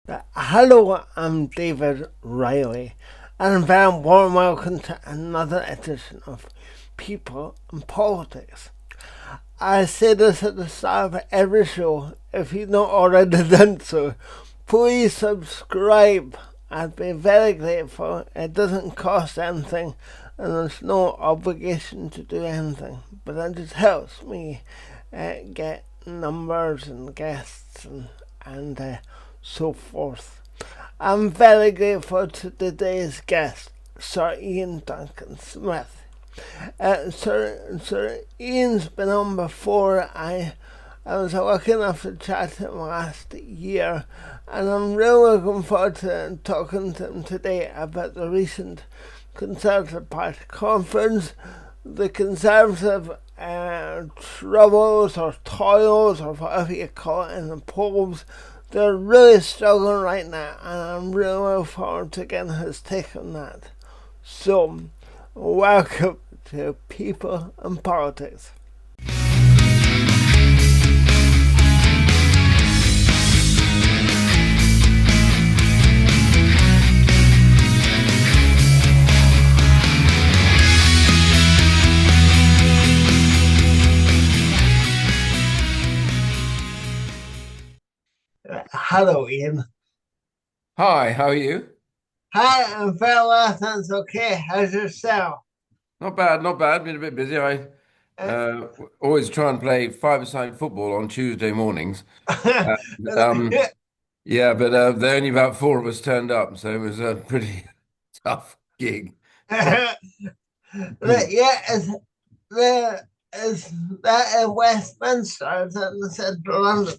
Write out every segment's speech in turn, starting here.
Hello, I'm David Riley, and a very warm welcome to another edition of People and Politics. I say this at the start of every show. If you've not already done so, please subscribe. I'd be very grateful. It doesn't cost anything, and there's no obligation to do anything, but it just helps me get numbers and guests and so forth. I'm very grateful to today's guest, Sir Iain Duncan Smith. Sir Ian's been on before. I was lucky enough to chat to him last year, and I'm really looking forward to talking to him today about the recent Conservative Party conference, the Conservative troubles or toils or whatever you call it in the polls. They're really struggling right now, and I'm really looking forward to getting his take on that. So, welcome to People and Politics. Hello, Ian. Hi, how are you? Hi, I'm very well, thanks. Okay, how's yourself? Not bad, not bad. Been a bit busy. I Uh, uh, always try and play five-a-side football on Tuesday mornings. Um, yeah, but there only about four of us turned up, so it was a pretty tough gig. yeah, the, is that in Westminster? Is that in the central London?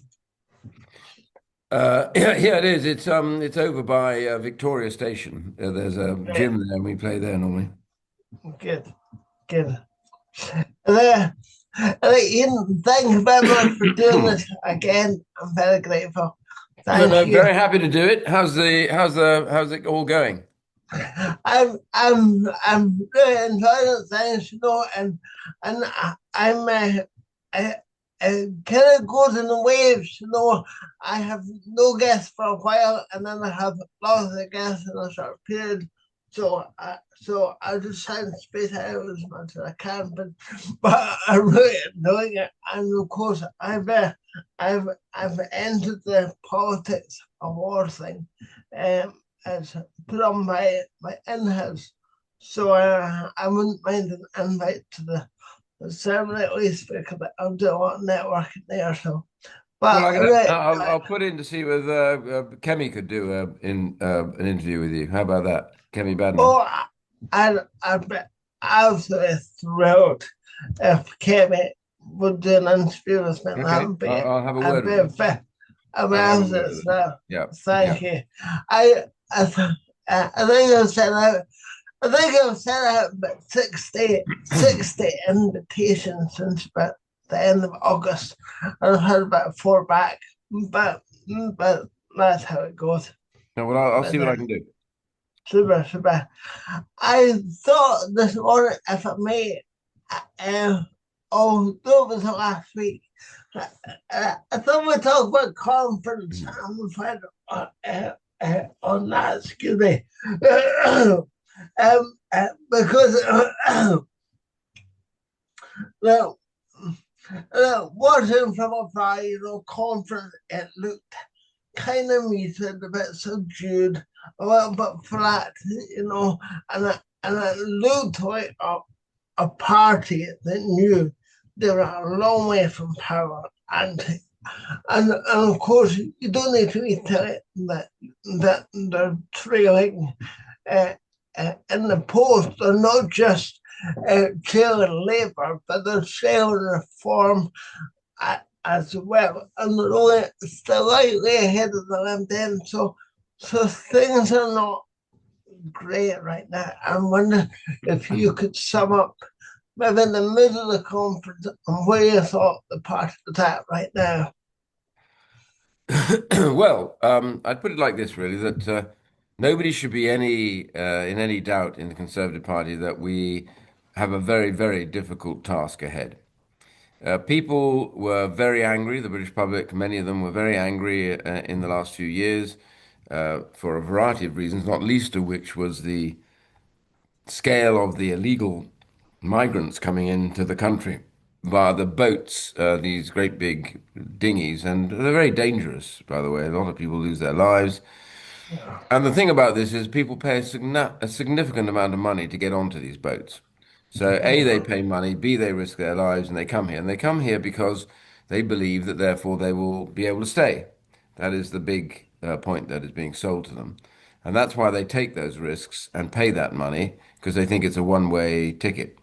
Yeah, it is. It's over by Victoria Station. There's a Great, gym there, and we play there normally. good, good. Uh, Ian, thank you very much for doing this again. I'm very grateful. No, Thank no, you. very happy to do it. How's it all going? I'm really enjoying it, thanks, and I kind of goes in the waves, I have no guests for a while, and then I have lots of guests in a short period. So I just try and space it out as much as I can, but I'm really enjoying it. And of course, I've I've entered the politics award thing. Um, as put on my in-house. So I wouldn't mind an invite to the ceremony at least because I'll do a lot of networking there. So, Well, but right, I'll put in to see whether Kemi could do an interview with you. How about that, Kemi Badman? oh, I'd be absolutely thrilled if Kevin would do an interview with me. Okay, I'll have a I'd word be with him. I'd be I'll have a word absolutely with him. thrilled. Yeah, yeah. Thank you. I I, I think I've said out I think I've sent out about 60 invitations since about the end of August. I've had about four back, but but that's how it goes. No, well, I'll But see what I can do. super, super. I thought this morning, if I may, uh, although it was last week, I thought we'd talk about conference. I'm afraid on that, excuse me. Because the watching from afar, conference, it looked kind of muted, a bit subdued, a little bit flat, and it looked like a party that knew they were a long way from power. And of course, you don't need to be telling that they're trailing uh, in the polls. They're not just trailing Labour, but they're trailing Reform as well, and they're only slightly ahead of the Lib Dems. So things are not great right now. I'm wondering if you could sum up maybe in the middle of the conference and where you thought the party was at right now. Well, I'd put it like this, really, that nobody should be in any doubt in the Conservative Party that we have a very, very difficult task ahead. People were very angry, the British public, many of them were very angry in the last few years. for a variety of reasons, not least of which was the scale of the illegal migrants coming into the country via the boats, these great big dinghies, and they're very dangerous, by the way. A lot of people lose their lives. Yeah. And the thing about this is people pay a significant amount of money to get onto these boats. So A, they Yeah. pay money, B, they risk their lives, and they come here. And they come here because they believe that therefore they will be able to stay. That is the big point that is being sold to them. And that's why they take those risks and pay that money because they think it's a one-way ticket.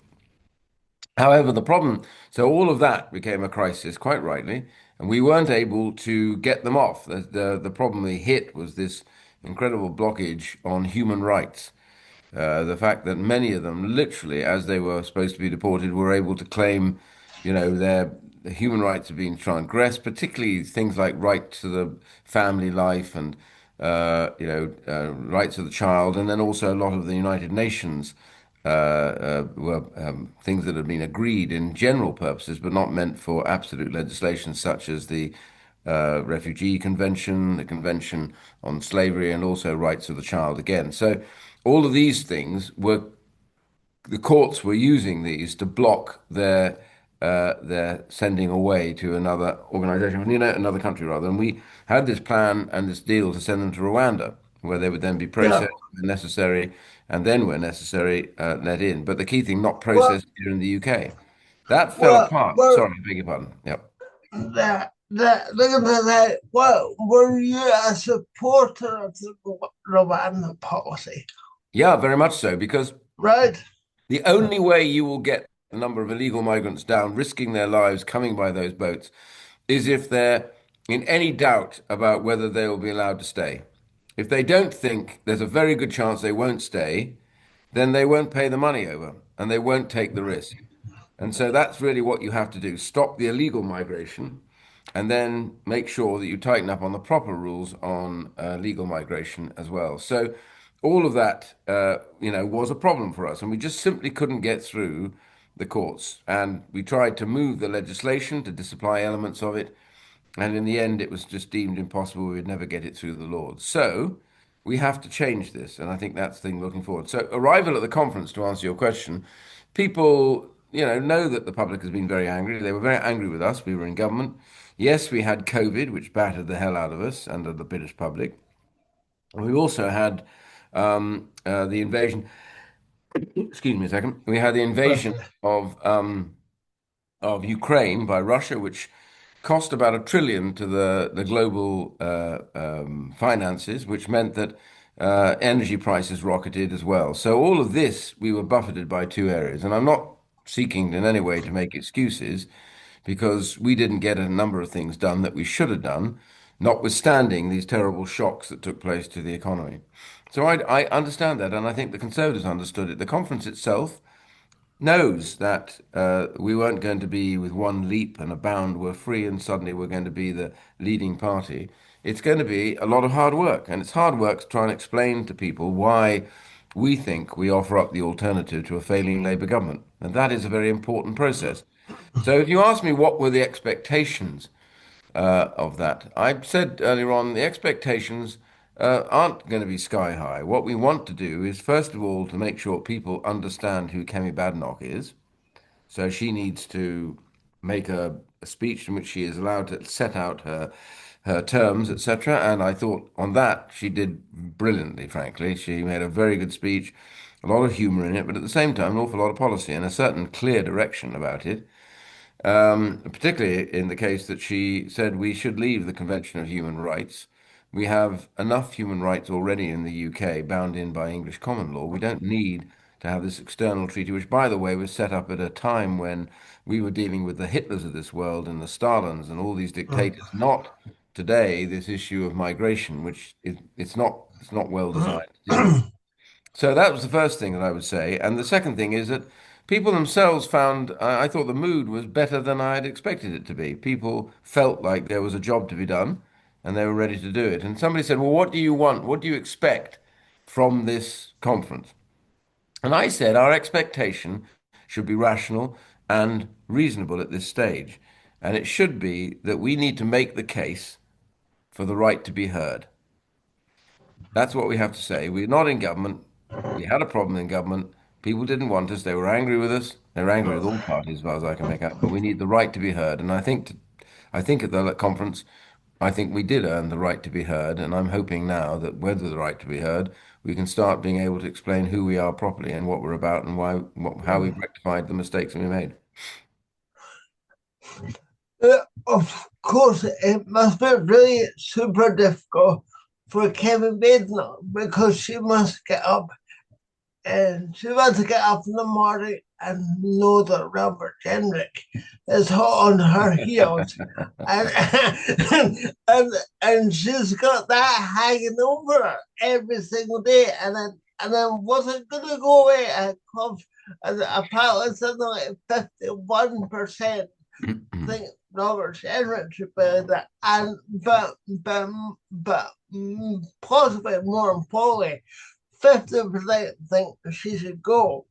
However, the problem, so all of that became a crisis, quite rightly, and we weren't able to get them off. The problem we hit was this incredible blockage on human rights. The fact that many of them, literally, as they were supposed to be deported, were able to claim, their human rights have been transgressed, particularly things like right to the family life and rights of the child, and then also a lot of the United Nations were things that had been agreed in general purposes, but not meant for absolute legislation, such as the Refugee Convention, the Convention on Slavery, and also rights of the child again. So all of these things were the courts were using these to block their sending away to another organization, another country rather. And we had this plan and this deal to send them to Rwanda, where they would then be Yeah. processed when necessary, and then, where necessary, let in. But the key thing, not Well, processed here in the UK. That fell well, apart. well, Sorry, I beg your pardon. Yep. well, were you a supporter of the Rwanda policy? Yeah, very much so, because Right? the only way you will get the number of illegal migrants down, risking their lives coming by those boats, is if they're in any doubt about whether they will be allowed to stay. If they don't think there's a very good chance they won't stay, then they won't pay the money over and they won't take the risk. And so that's really what you have to do. Stop the illegal migration and then make sure that you tighten up on the proper rules on legal migration as well. So all of that, was a problem for us, and we just simply couldn't get through the courts. And we tried to move the legislation to disapply elements of it, and in the end, it was just deemed impossible. We would never get it through the Lords. So we have to change this. And I think that's the thing looking forward. So, arrival at the conference, to answer your question, people, know that the public has been very angry. They were very angry with us. We were in government. Yes, we had COVID, which battered the hell out of us and of the British public. And we also had the invasion. Excuse me a second. We had the invasion Okay. of Ukraine by Russia, which cost about 1 trillion to the global finances, which meant that energy prices rocketed as well. So all of this, we were buffeted by two areas, and I'm not seeking in any way to make excuses, because we didn't get a number of things done that we should have done, notwithstanding these terrible shocks that took place to the economy. So I understand that, and I think the Conservatives understood it. The conference itself knows that we weren't going to be with one leap and a bound, we're free and suddenly we're going to be the leading party. It's going to be a lot of hard work, and it's hard work to try and explain to people why we think we offer up the alternative to a failing Labour government. And that is a very important process. So if you ask me what were the expectations of that, I said earlier on the expectations aren't going to be sky high. What we want to do is, first of all, to make sure people understand who Kemi Badenoch is. So she needs to make a speech in which she is allowed to set out her terms, etc. And I thought on that she did brilliantly, frankly. She made a very good speech, a lot of humour in it, but at the same time, an awful lot of policy and a certain clear direction about it. Particularly in the case that she said we should leave the Convention of Human Rights. We have enough human rights already in the UK, bound in by English common law. We don't need to have this external treaty, which, by the way, was set up at a time when we were dealing with the Hitlers of this world and the Stalins and all these dictators. Not today, this issue of migration, which it's not well designed to deal with. So that was the first thing that I would say. And the second thing is that people themselves found, I thought the mood was better than I had expected it to be. People felt like there was a job to be done and they were ready to do it. And somebody said, well, what do you want? What do you expect from this conference? And I said, our expectation should be rational and reasonable at this stage. And it should be that we need to make the case for the right to be heard. That's what we have to say. We're not in government. We had a problem in government. People didn't want us. They were angry with us. They were angry with all parties, as far as I can make out. But we need the right to be heard. And I think at the conference, I think we did earn the right to be heard. And I'm hoping now that whether the right to be heard, we can start being able to explain who we are properly and what we're about and how we've rectified the mistakes that we made. Of course, it must be really super difficult for Kevin Bednar because she must get up in the morning and know that Robert Jenrick is hot on her heels, and and she's got that hanging over her every single day, and then wasn't gonna go away at club, and apparently something like 51% think Robert Jenrick should be that, and but possibly more importantly, 50% think she should go.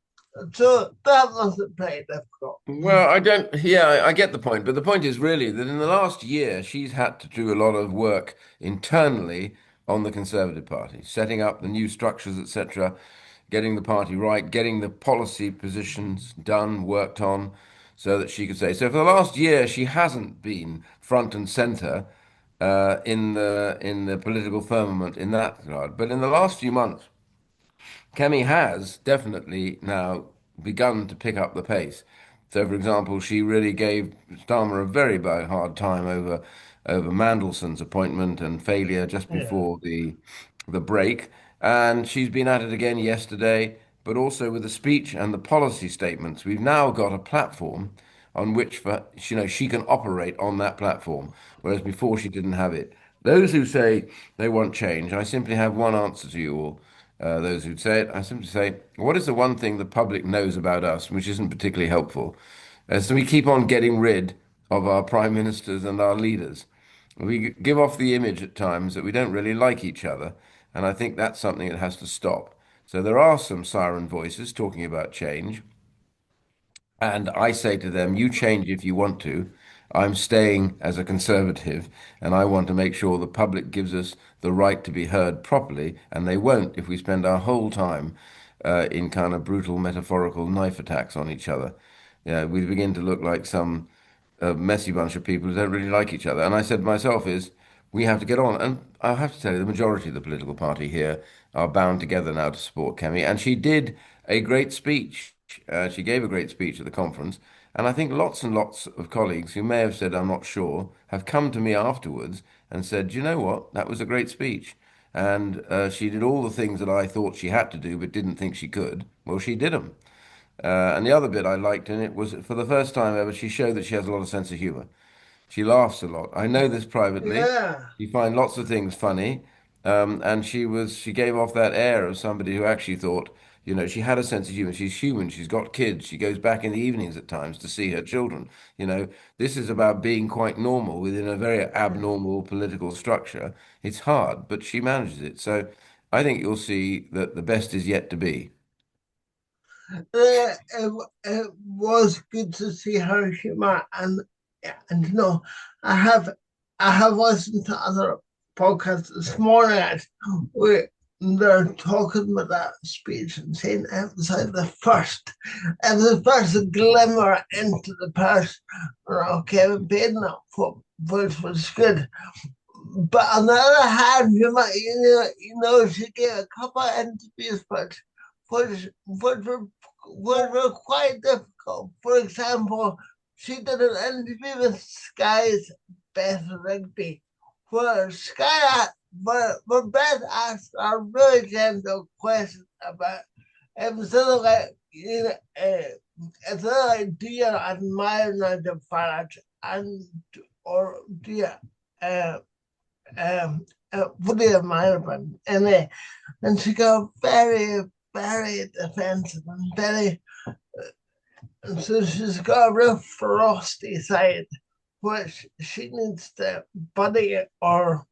So that wasn't pretty difficult. Well, I don't, yeah, I get the point, but the point is really that in the last year, she's had to do a lot of work internally on the Conservative Party, setting up the new structures, etc., getting the party right, getting the policy positions done, worked on, so that she could say. So for the last year, she hasn't been front and center in the political firmament in that regard. But in the last few months, Kemi has definitely now begun to pick up the pace. So, for example, she really gave Starmer a very hard time over Mandelson's appointment and failure just Yeah. before the break. And she's been at it again yesterday, but also with the speech and the policy statements. We've now got a platform on which she can operate on that platform, whereas before she didn't have it. Those who say they want change, I simply have one answer to you all. Those who'd say it, I simply say, what is the one thing the public knows about us, which isn't particularly helpful? So we keep on getting rid of our prime ministers and our leaders. We give off the image at times that we don't really like each other, and I think that's something that has to stop. So there are some siren voices talking about change, and I say to them, you change if you want to. I'm staying as a conservative, and I want to make sure the public gives us the right to be heard properly, and they won't if we spend our whole time in kind of brutal metaphorical knife attacks on each other. Yeah, we begin to look like some messy bunch of people who don't really like each other. And I said to myself is, we have to get on. And I have to tell you, the majority of the political party here are bound together now to support Kemi. And she did a great speech. She gave a great speech at the conference. And I think lots and lots of colleagues who may have said, I'm not sure, have come to me afterwards and said, do you know what? That was a great speech. And she did all the things that I thought she had to do but didn't think she could. Well, she did them. And the other bit I liked in it was for the first time ever, she showed that she has a lot of sense of humor. She laughs a lot. I know this privately. Yeah. She finds lots of things funny. And she gave off that air of somebody who actually thought, she had a sense of humor. She's human. She's got kids. She goes back in the evenings at times to see her children. This is about being quite normal within a very abnormal political structure. It's hard, but she manages it. So I think you'll see that the best is yet to be. It was good to see her humor, and I have listened to other podcasts this morning where they're talking about that speech and saying it was like the first glimmer into the past of Kevin Bacon, which was good. But on the other hand, she gave a couple of interviews, which were quite difficult. For example, she did an interview with Sky's Beth Rigby, where Beth asked a really gentle question about it was sort of like, it's sort of like, do you admire Nigel Farage or do you uh, what do you admire about him? And she got very, very defensive and so she's got a real frosty side, which she needs to buddy or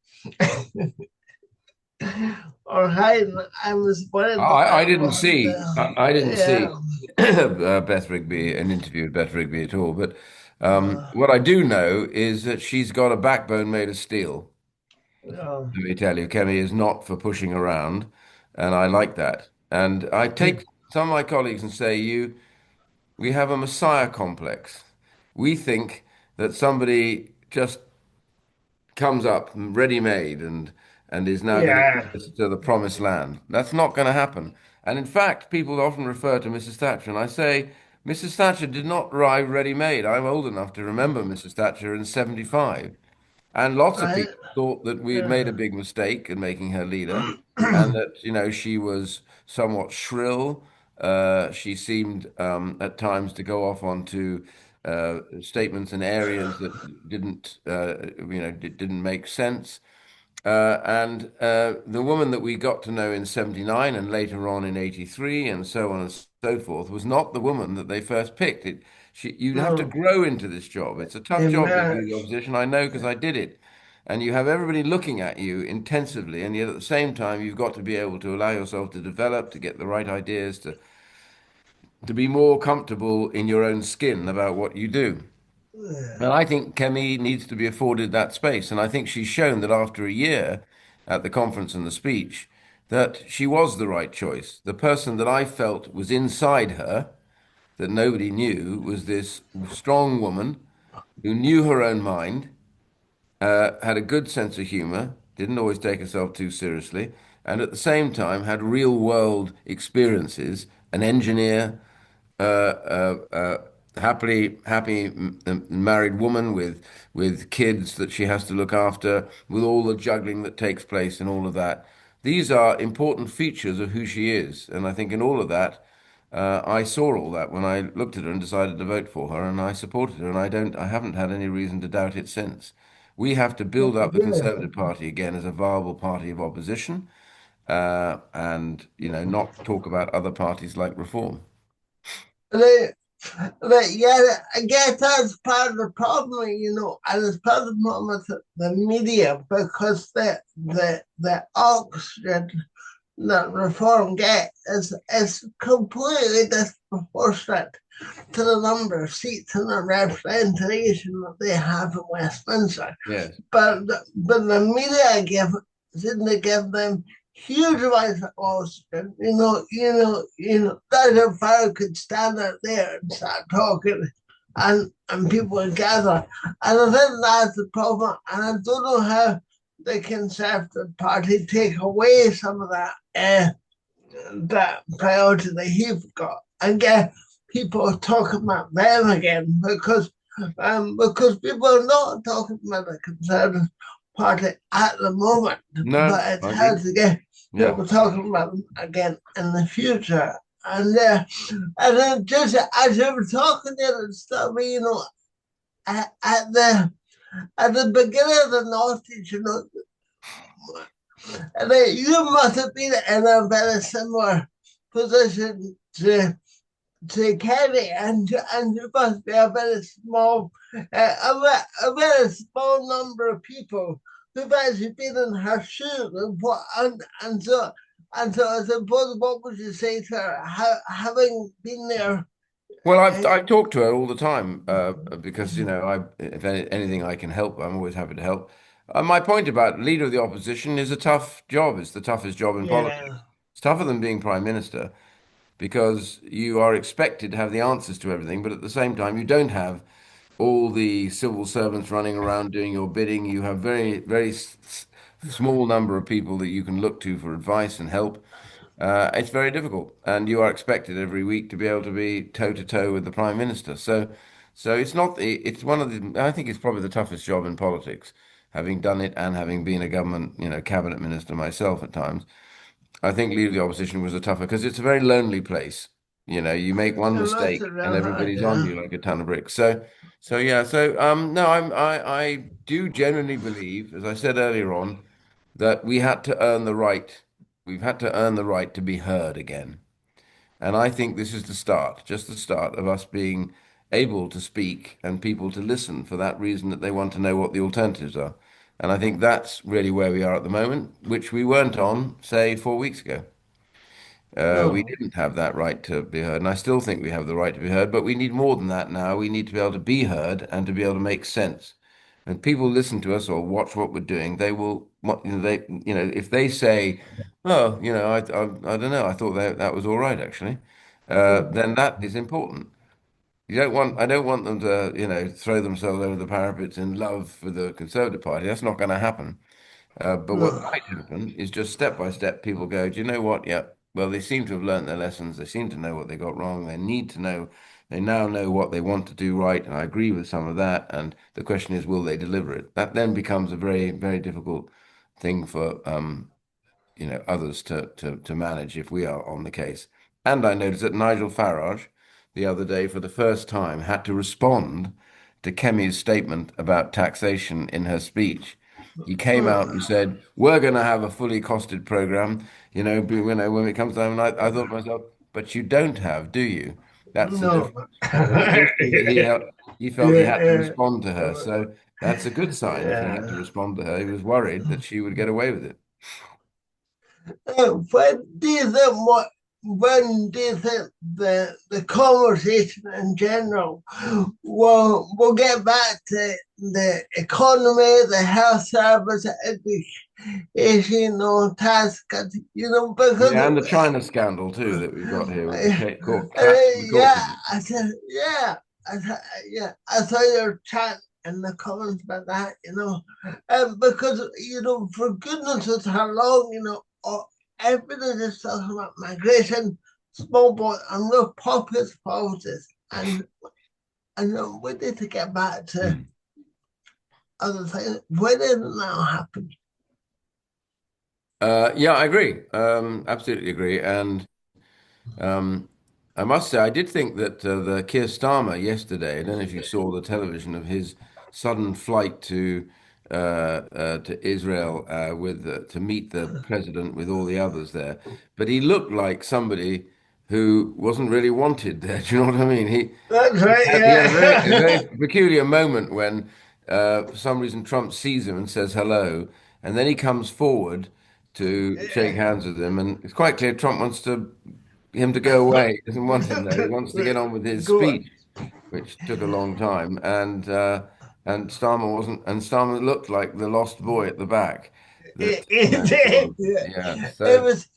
hide. I was worried I about didn't what see. I didn't yeah. see Beth Rigby, an interview with Beth Rigby at all. But Uh, what I do know is that she's got a backbone made of steel. Yeah. Let me tell you, Kemi is not for pushing around, and I like that. And I take some of my colleagues and say, we have a messiah complex. We think that somebody just comes up ready-made and is now going to Yeah. lead us to the promised land. That's not going to happen. And in fact, people often refer to Mrs. Thatcher, and I say, Mrs. Thatcher did not arrive ready-made. I'm old enough to remember Mrs. Thatcher in 75. And lots of Right. people thought that we had made a Yeah. big mistake in making her leader, and that, she was somewhat shrill. She seemed at times to go off onto statements in areas that didn't make sense. And the woman that we got to know in 79 and later on in 83 and so on and so forth was not the woman that they first picked. You'd have to No. grow into this job. It's a tough job, leading the Emerge. opposition. I know because I did it. And you have everybody looking at you intensively, and yet at the same time, you've got to be able to allow yourself to develop, to get the right ideas, to be more comfortable in your own skin about what you do. And Yeah. I think Kemi needs to be afforded that space. And I think she's shown that after a year at the conference and the speech, that she was the right choice. The person that I felt was inside her, that nobody knew, was this strong woman who knew her own mind, had a good sense of humor, didn't always take herself too seriously, and at the same time had real world experiences, an engineer, happy married woman with kids that she has to look after, with all the juggling that takes place and all of that. These are important features of who she is, and I think in all of that, I saw all that when I looked at her and decided to vote for her, and I supported her, and I haven't had any reason to doubt it since. We have to build up the Beautiful. Conservative Party again as a viable party of opposition, and not talk about other parties like Reform. They, yeah, I guess that's part of the problem, and it's part of the problem with the media because the oxygen that reform get is completely disproportionate to the number of seats and the representation that they have in Westminster. Yes. But the media seem to give them huge amounts of oxygen. Dr. Farrow could stand out there and start talking and people would gather. And I think that's the problem. And I don't know how the Conservative Party take away some of that priority that he's got and get people talking about them again because people are not talking about the Conservative Party at the moment, No, but it's I agree. hard to get Yeah. people talking about them again in the future. And then just as you were talking there and stuff, at, at the at the beginning of the noughties, and you must have been in a very similar position to Kenny, and you must be a very small, a very small number of people who've actually been in her shoes, and so I suppose what would you say to her, having been there? Well, Uh, I talk to her all the time because if anything I can help, I'm always happy to help. My point about leader of the opposition is a tough job. It's the toughest job in politics. yeah, It's tougher than being prime minister because you are expected to have the answers to everything, but at the same time, you don't have all the civil servants running around doing your bidding. You have very small number of people that you can look to for advice and help. It's very difficult, and you are expected every week to be able to be toe to toe with the prime minister. So it's not. It's one of the. I think it's probably the toughest job in politics, having done it and having been a government, cabinet minister myself at times. I think leader of the opposition was a tougher because it's a very lonely place. You make one and that's a mistake and real hard, everybody's on yeah. you like a ton of bricks. So yeah. So no, I do genuinely believe, as I said earlier on, that we had to earn the right. We've had to earn the right to be heard again. And I think this is the start, just the start of us being able to speak and people to listen for that reason that they want to know what the alternatives are. And I think that's really where we are at the moment, which we weren't on, say, 4 weeks ago. We No, didn't have that right to be heard, and I still think we have the right to be heard, but we need more than that now. We need to be able to be heard and to be able to make sense. When people listen to us or watch what we're doing, they will if they say, "Oh, I don't know, I thought that was all right actually," then that is important. I don't want them to, throw themselves over the parapets in love for the Conservative Party. That's not going to happen. But what No, might happen is just step by step, people go, do you know what? Yeah, well, they seem to have learned their lessons. They seem to know what they got wrong. They need to know, they now know what they want to do right. And I agree with some of that. And the question is, will they deliver it? That then becomes a very, very difficult thing for others to manage if we are on the case. And I noticed that Nigel Farage the other day, for the first time, had to respond to Kemi's statement about taxation in her speech. He came out and said, "We're going to have a fully costed program, when it comes to that." And I thought to myself, "But you don't have, do you? That's the no. difference." So it was interesting that he felt he had to Yeah, respond to her. So that's a good sign if he had to yeah. respond to her. He was worried that she would get away with it. When do you think when do you think the conversation in general will get back to the economy, the health service, education, or tax cuts? Because Yeah, and the China scandal too that we've got here with the court collapse of the court yeah, case. I said yeah, yeah. I saw your chat in the comments about that, because for goodness knows how long, everybody is talking about migration, small boat, and real populist policies, and we need to get back to other things. When did it now happen? Yeah, I agree. Absolutely agree. And Um, I must say, I did think that the Keir Starmer yesterday, I don't know if you saw the television of his sudden flight to Israel to meet the president with all the others there, but he looked like somebody who wasn't really wanted there. Do you know what I mean? That's He right, had a very yeah. peculiar moment when, for some reason, Trump sees him and says hello, and then he comes forward to shake hands with him, and it's quite clear Trump wants him to go away. He doesn't want him there. He wants to get on with his Go on. speech, which took a long time, and Starmer wasn't, and Starmer looked like the lost boy at the back. That Yeah. yeah. It So was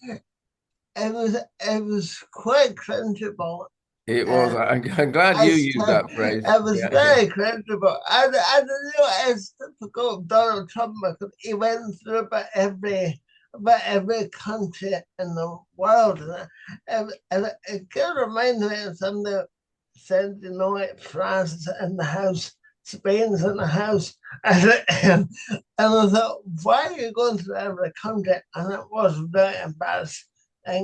it was quite creditable. it was. Uh, I'm glad you as used to, that phrase. it was Yeah, very creditable. And it's difficult. Donald Trump, because he went through about every country in the world. And it kind of reminds me of something that said, like France is in the house, Spain's in the house. And I thought, why are you going to every country? And it was very embarrassing.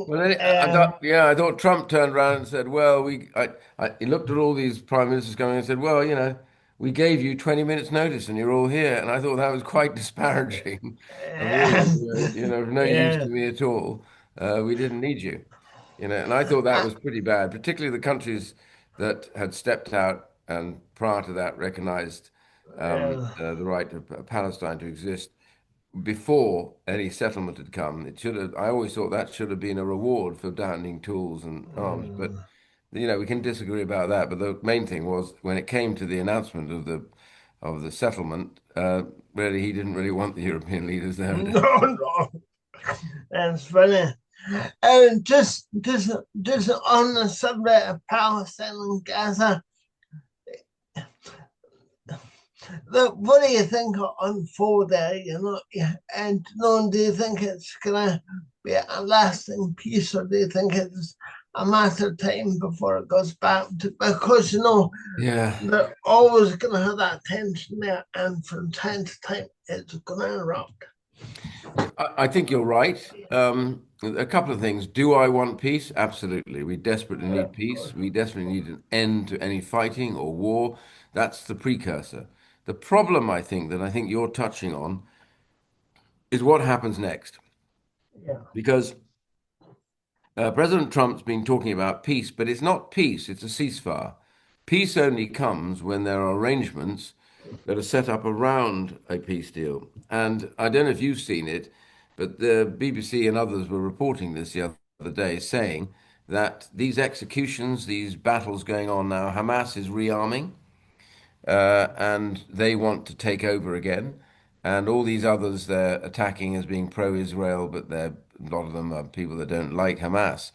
well, then I thought Trump turned around and said, "Well, he looked at all these prime ministers coming and said, well, we gave you 20 minutes notice and you're all here." And I thought that was quite disparaging of all of you, of no use to Yeah. me at all. We didn't need you, and I thought that was pretty bad, particularly the countries that had stepped out and prior to that recognized the right of Palestine to exist before any settlement had come. It should have. I always thought that should have been a reward for downing tools and arms. But we can disagree about that. But the main thing was when it came to the announcement of the settlement. Really, he didn't really want the European leaders there. No, no, that's funny. And just on the subject of Palestine and Gaza, what do you think will unfold there? Yeah, and do you think it's gonna be a lasting peace, or do you think it's a matter of time before it goes back to? Because Yeah. they're always gonna have that tension there, and from time to time, it's gonna erupt. I think you're right. A couple of things. Do I want peace? Absolutely. We desperately need peace. We desperately need an end to any fighting or war. That's the precursor. The problem, I think you're touching on is what happens next. Yeah. Because President Trump's been talking about peace, but it's not peace, it's a ceasefire. Peace only comes when there are arrangements that are set up around a peace deal. And I don't know if you've seen it, but the BBC and others were reporting this the other day, saying that these executions, these battles going on now, Hamas is rearming and they want to take over again. and all these others they're attacking as being pro-Israel, but a lot of them are people that don't like Hamas.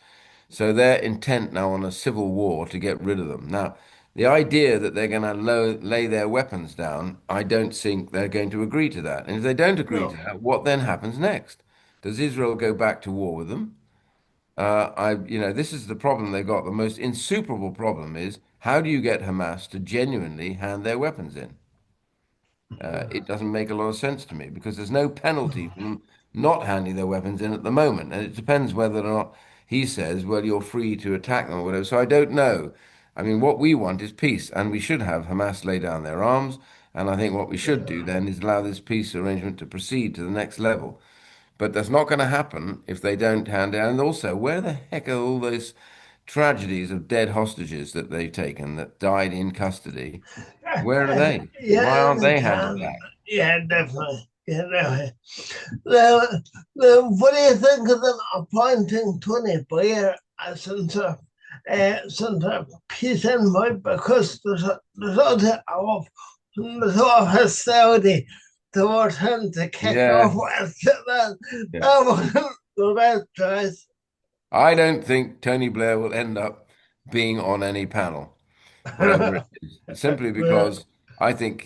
So they're intent now on a civil war to get rid of them. Now, the idea that they're going to lay their weapons down, I don't think they're going to agree to that. And if they don't agree to No. that, what then happens next? Does Israel go back to war with them? This is the problem they've got. The most insuperable problem is how do you get Hamas to genuinely hand their weapons in? It doesn't make a lot of sense to me because there's no penalty for them not handing their weapons in at the moment. And it depends whether or not he says, well, you're free to attack them or whatever. So I don't know. I mean, what we want is peace, and we should have Hamas lay down their arms. And I think what we should do then is allow this peace arrangement to proceed to the next level. But that's not going to happen if they don't hand it. And also, where the heck are all those tragedies of dead hostages that they've taken that died in custody? Where are they? Why Yeah, aren't they they handed can. back? Yeah, definitely. Yeah, definitely. What do you think of them appointing Tony Blair as some sort of peace envoy? Because there's a lot of hostility towards him to kick off Yeah, with. yeah. That wasn't the best choice. I don't think Tony Blair will end up being on any panel, whatever it is, simply Yeah, because I think,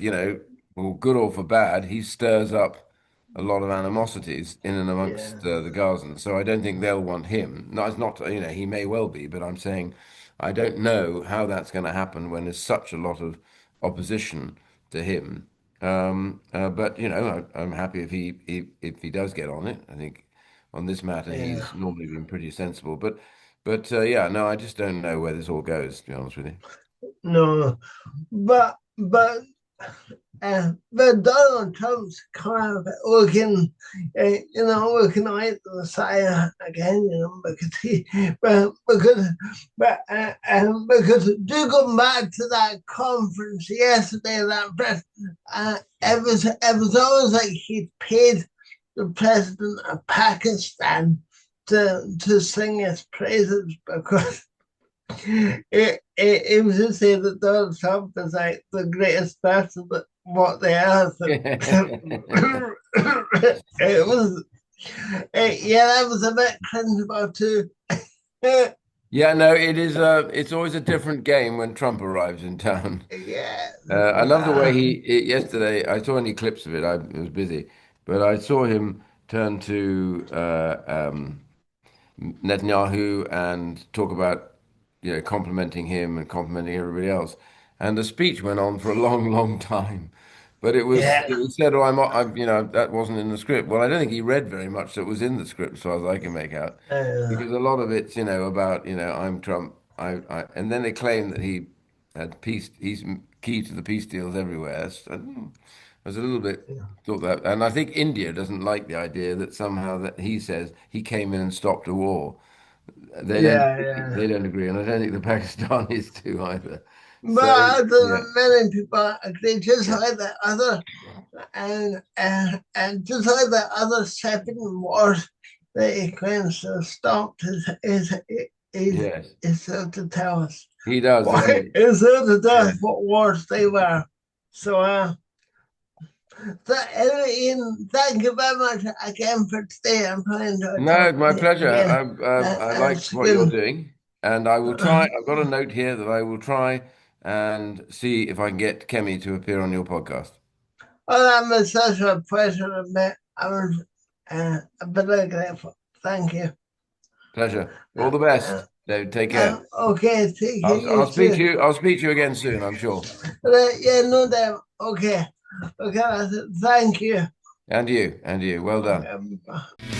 well, good or for bad, he stirs up a lot of animosities in and yeah, amongst the Gazans. So I don't think they'll want him. No, it's not, he may well be, but I'm saying I don't know how that's going to happen when there's such a lot of opposition to him. But I'm happy if he does get on it. I think on this matter yeah. he's normally been pretty sensible. But yeah, no, I just don't know where this all goes, to be honest with you. No, but Donald Trump's kind of looking like the Messiah again, because do go back to that conference yesterday, it was almost like he paid the president of Pakistan to sing his praises because it was to say that Donald Trump is like the greatest person that what they are. It was, yeah, that was a bit cringe about too. Yeah, no, it's always a different game when Trump arrives in town. Yeah, I love the way yesterday, I saw any clips of it, I was busy, but I saw him turn to Netanyahu and talk about, complimenting him and complimenting everybody else. And the speech went on for a long, long time. But yeah, he said, "Oh, that wasn't in the script." Well, I don't think he read very much that was in the script, as far as I can make out, uh, because a lot of it's, about, I'm Trump. And then they claim that he had peace. He's key to the peace deals everywhere. So, I was a little bit thought that, and I think India doesn't like the idea that somehow that he says he came in and stopped a war. They don't yeah, agree. yeah. They don't agree, and I don't think the Pakistanis do either. But So yeah, many people agree, just like the other and just like the other seven wars that he claims to have stopped is yes, is there to tell us he does, doesn't why he? is there to tell Yeah. us what wars they were. So anyway, Ian, thank you very much again for today. I'm trying to No, talk my pleasure. again. I like That's what you're good. doing, and I will try. I've got a note here that I will try and see if I can get Kemi to appear on your podcast. Well, that was such a pleasure to meet. I was very grateful. Thank you. Pleasure. All Uh, the uh, best, David. Take care. okay, take care, you I'll speak to too. you. I'll speak to you again soon, I'm sure. Yeah, no doubt. Okay. Okay, that's it. Thank you. And you. Well done. Okay.